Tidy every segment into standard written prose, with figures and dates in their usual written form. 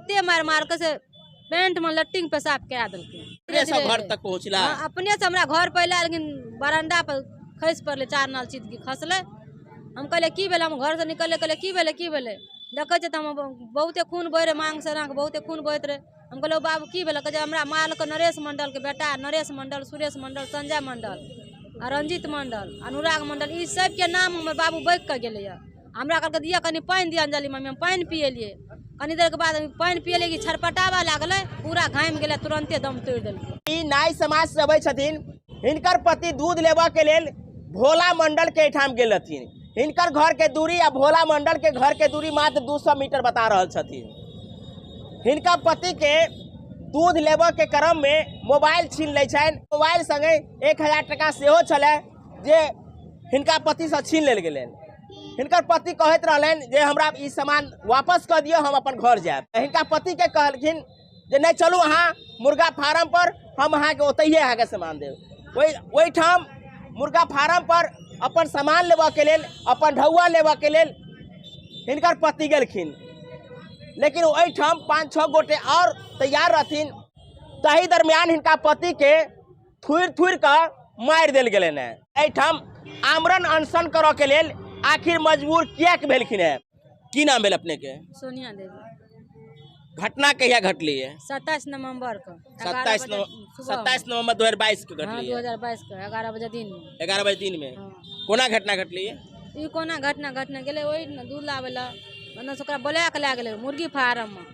अत्ते मार मार के से पेंट में लट्टिंग पेशाब करा दिलके सब घर तक पहुँचला। अपने से हमरा घर पहले लेकिन बरामदा पर खस पड़ले 4 नाल चीज की खसले। हम कहले की भेले, हम घर से निकलले कहले की भेले देखे छे हम बहुते खून बह रहे, मांग से बहुते खून बहत रहे। हम कहलो बाबू की भेले, कहे हमरा माल के नरेश मंडल के बेटा नरेश मंडल, सुरेश मंडल, संजय मंडल, रंजीत मंडल, अनुराग मंडल, ई सब के नाम हमर बाबू बैग के गेले। हमरा कहलके दिया कनी पानी दिया अंजलि मम्मी, हम पानी पियलिए। कनी देर के बाद पानी पियले कि छरपटावा लागले, पूरा घाम गेले, तुरंते दम तोड़ देलके। ई नाई समाज से अबै छथिन, हिनकर पति दूध लेबा के लेल भोला मंडल के ठाम गेल हथिन। हिनकर घर के दूरी आ भोला मंडल के घर के दूरी मात्र 200 मीटर बता रहल छथिन। हिनका पति के दूध लेबा के क्रम में मोबाइल छीन लै छनि। मोबाइल संगे 1000 टका सेहो छलै जे हिनका पति से छीन लेल गेलनि। हिनकर पति कहैत रहलनि जे हमरा ई सामान वापस कर दियो, हम अपन घर जायब। हिनका पति के कहलखिन जे नहीं चलू अहाँ मुर्गा फार्म पर, हम अहाँ के ओतहिए अहाँ के सामान देब। ओहि ठाम मुर्गा फार्म पर अपन सामान लेबा के लेल, अपन ढौआ लेबा के लेल हिनकर पति गेलखिन। लेकिन ओहि ठाम 5-6 गोटे और तैयार रहथिन। तही दरमियान हिनका पति के थुड़ के मारि देल गेलनि है। एहि ठाम आमरण अनशन करऽ के लेल आखिर मजबूर किया भेलखिन है? की नाम भेल अपने के? सोनिया देवी। घटना कहिया घटली है? 27 नवंबर को 27 नवंबर 2022 के घटली है। 2022 के 11 बजे दिन में। 11 बजे दिन में कोना घटना घटली है? ई कोना घटना गेले, ओहि दूध लावेला ओना से ओकरा बोला के ला गेले मुर्गी फार्म में।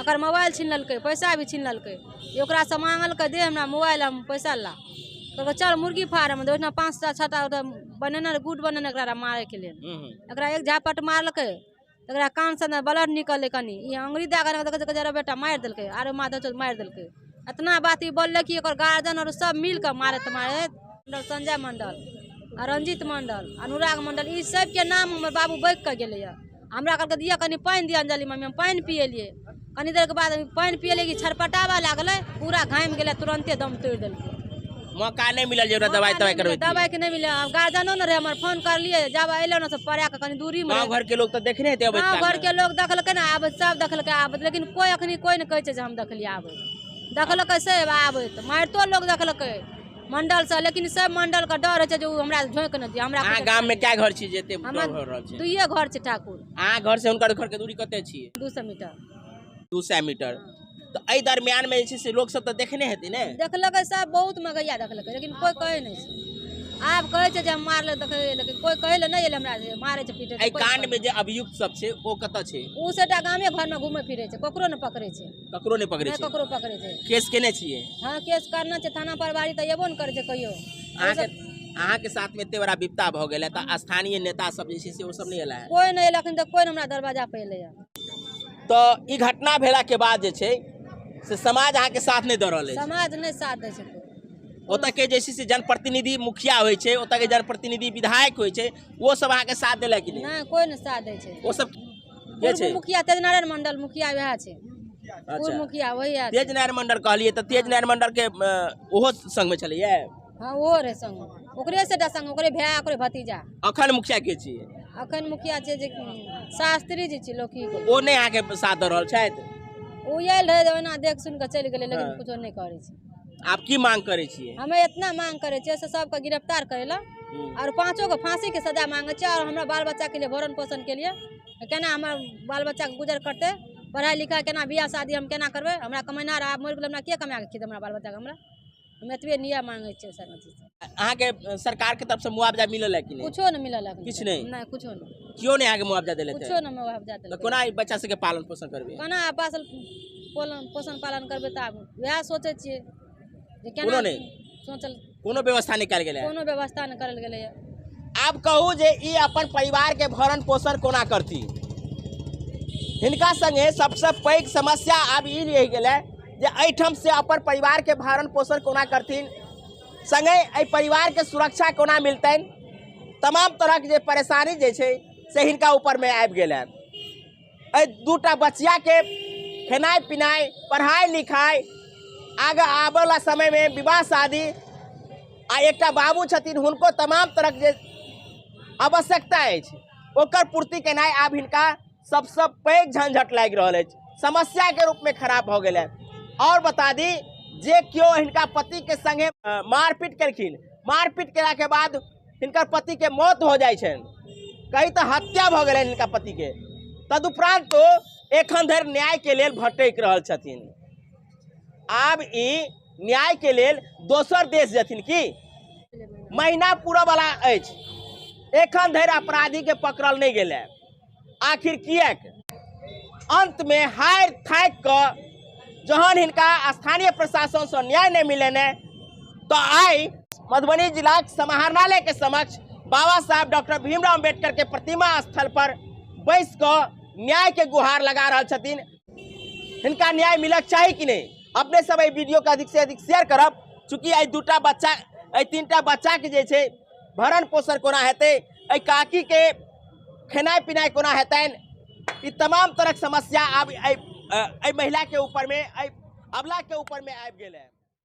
ओकर मोबाइल छीन ललकै, पैसा भी छीन ललकै। ओकरा से मांगलकै दे हमरा मोबाइल, हम पैसा ला। तो चल मुर्गी फार्म में 5-6 बनेने गुड बनेने एकरा मारे के लिए। एकरा एक झापट मारलकै, एकरा कान से ब्लड निकलले, कनी ई अंगुरी दागा देखे जरा बेटा मार देलकै, आरो मार देलकै। इतना बात ई बोलले कि एकर गार्जियन और सब मिल के मारत संजय मंडल, रंजीत मंडल, अनुराग मंडल, ई सब के नाम हमर बाबू बैग के गेले। हमरा कहलके दिया कनी पानी दिया अंजलि मम्मी, हम पानी पियलिए। कनी देर के बाद पानी पियले कि छरपटावा लागले, पूरा घाम गेले, तुरंते दम तोड़ देलके। मौका नहीं मिलल जे दवाई करबे? दवाई के नहीं मिले। गार्जियनो न रहे, हमर फोन कर लिए जब अइलो न से पड़ा के कनी दूरी में। गांव घर के लोग तो देखने हेते। गांव घर के लोग देखलकै ना, आब सब देखलकै आब, लेकिन कोई अखनी कोई न कहै छै जे हम देखलिए आब। देखलकै से आब त मारतो लोग देखलकै मंडल से, लेकिन सब मंडल का डर है जो हमरा झोंक न दिया। हमरा गांव में क्या घर छी जेते घर रहल छी? 2 घर छै ठाकुर। आ घर से उनकर घर के दूरी कते छी? 200 मीटर। 200 मीटर। तो एहि दरमियान में जे से लोग सब तो देखने हेतै ने? देखलकै सब, बहुत मगैया देखलकै, लेकिन कोई कहै नहीं छै। आब कहै छै जे हम मारले देखै, लेकिन कोई कहै ले नहीं एले हमरा जे मारै छै पीटे। एहि कांड में जे अभियुक्त सब छै ओ कतऽ छै? उ सेटा गामे घर में घूमे फिरे छै, ककरो न पकड़े छै। ककरो नहीं पकड़े छै? ककरो पकड़े छै। केस केने छियै? हां केस करना छै, थाना प्रभारी त एबो न करे छै कहियो। अहाँ के साथ में एते बड़ा विपदा भ गेल है त स्थानीय नेता सब जे छै से ओ सब नहीं एला है? कोई नहीं एलखिन त कोई हमरा दरवाजा पे एले। तो ई घटना भेला के बाद जे छै से समाज अहाँ के साथ नहीं द रहल है? समाज नहीं साथ दै छै। ओतऽ के जे छै से जनप्रतिनिधि मुखिया होइ छै, ओतऽ के जनप्रतिनिधि विधायक होइ छै, वो सब अहाँ के साथ देला कि नहीं? नहीं कोई नहीं साथ दै छै। वो सब के छै? मुखिया तेजनारायण मंडल मुखिया वह छै। पूर्व मुखिया वही है। तेजनारायण मंडल कहलिए त तेजनारायण मंडल के ओहो संग में छलिए? हां वो रे संग, ओकरे सेटा संग, ओकरे भाई, ओकरे भतीजा। अखन मुखिया के छी? अखन मुखिया छै जे शास्त्री जी छी लोकी को। ओ नहीं अहाँ के साथ द रहल छथि? ओ आयल रहे ओना देख सुन के चल गेले, लेकिन कुछो नहीं करे छै। आप की मांग करे छिए? हमें इतना मांग करे छै से सबके गिरफ्तार करेला और 5 को फांसी के सजा मांगे छै, और हमरा बाल बच्चा के लिए भरण पोषण के लिए केना हमर बाल बच्चा के गुजर करते, पढ़ाई लिखाई केना, बियाह शादी हम केना करबे? हमरा कमेना रहा मोर गेल, हमरा के कमा के खिते हमरा बाल बच्चा के? हम एतबे निया मांगे छै सर। अहाँ के सरकार के तरफ से मुआवजा मिलल है कि नहीं? कुछो नहीं मिलल है। किछ नहीं? नहीं कुछो नहीं। क्यों नहीं अहाँ के मुआवजा देले? कुछो नहीं मुआवजा देले। तो कोना ई बच्चा सब के पालन पोषण करबे? कोना पोषण पालन करबे त वह सोचे छिए जे केना। कोनो नहीं सोचल, कोनो व्यवस्था निकाल गेले? कोनो व्यवस्था न करल गेले। आप कहू जे ई अपन परिवार के भरण पोषण कोना करती? हिनका संगे सबसे पैघ समस्या आब ई रहि गेलै जे एहिठाम से अपन परिवार के भरण पोषण कोना करथिन, संगे एहि परिवार के सुरक्षा कोना मिलतनि। तमाम तरह के जे परेशानी जे छै से हिनका ऊपर में आबि गेल है। एहि 2टा बच्चिया के खेनाइ पिनाइ, पढ़ाई लिखाई, आगे आबे वाला समय में विवाह शादी, आ एकटा बाबू छथिन हुनको तमाम तरह के आवश्यकता है, ओकर पूर्ति केनाइ आब हिनका सबसे पैघ झंझट लागि रहल है। समस्या के रूप में खराब हो गए। और बता दी जे क्यों इनका पति के संगे मारपीट केलखिन, मारपीट केला के बाद इनकर पति के मौत हो जाए छन, कहीं तो हत्या भ गए इनका पति के। तदुपरांत तो एखन धरि न्याय के लेल भटक रहल छथिन। आब ई न्याय के लेल दोसर देश जथिन की महीना पूरा वाला अछि, एखन धरि अपराधी के पकड़ल नहीं गेले। आखिर किएक? अंत में हार थाक कर जहन हिनका स्थानीय प्रशासन से न्याय नहीं मिले ने, तो आई मधुबनी जिला समाहरणालय के समक्ष बाबा साहब डॉक्टर भीमराव अम्बेडकर के प्रतिमा स्थल पर बैस कर न्याय के गुहार लगा रहा छथिन। हिनका न्याय मिलक चाहिए कि नहीं? अपने सब ये वीडियो के अधिक से अधिक शेयर करब, चूँकि आई 2टा बच्चा, आई 3टा बच्चा के जे छे भरण पोषण कोना हेतै, आई काकी के खेनाई पिनाई कोना हेतैन, ई तमाम तरह समस्या अब आई महिला के ऊपर में, आई अबला के ऊपर में आबि गेल है।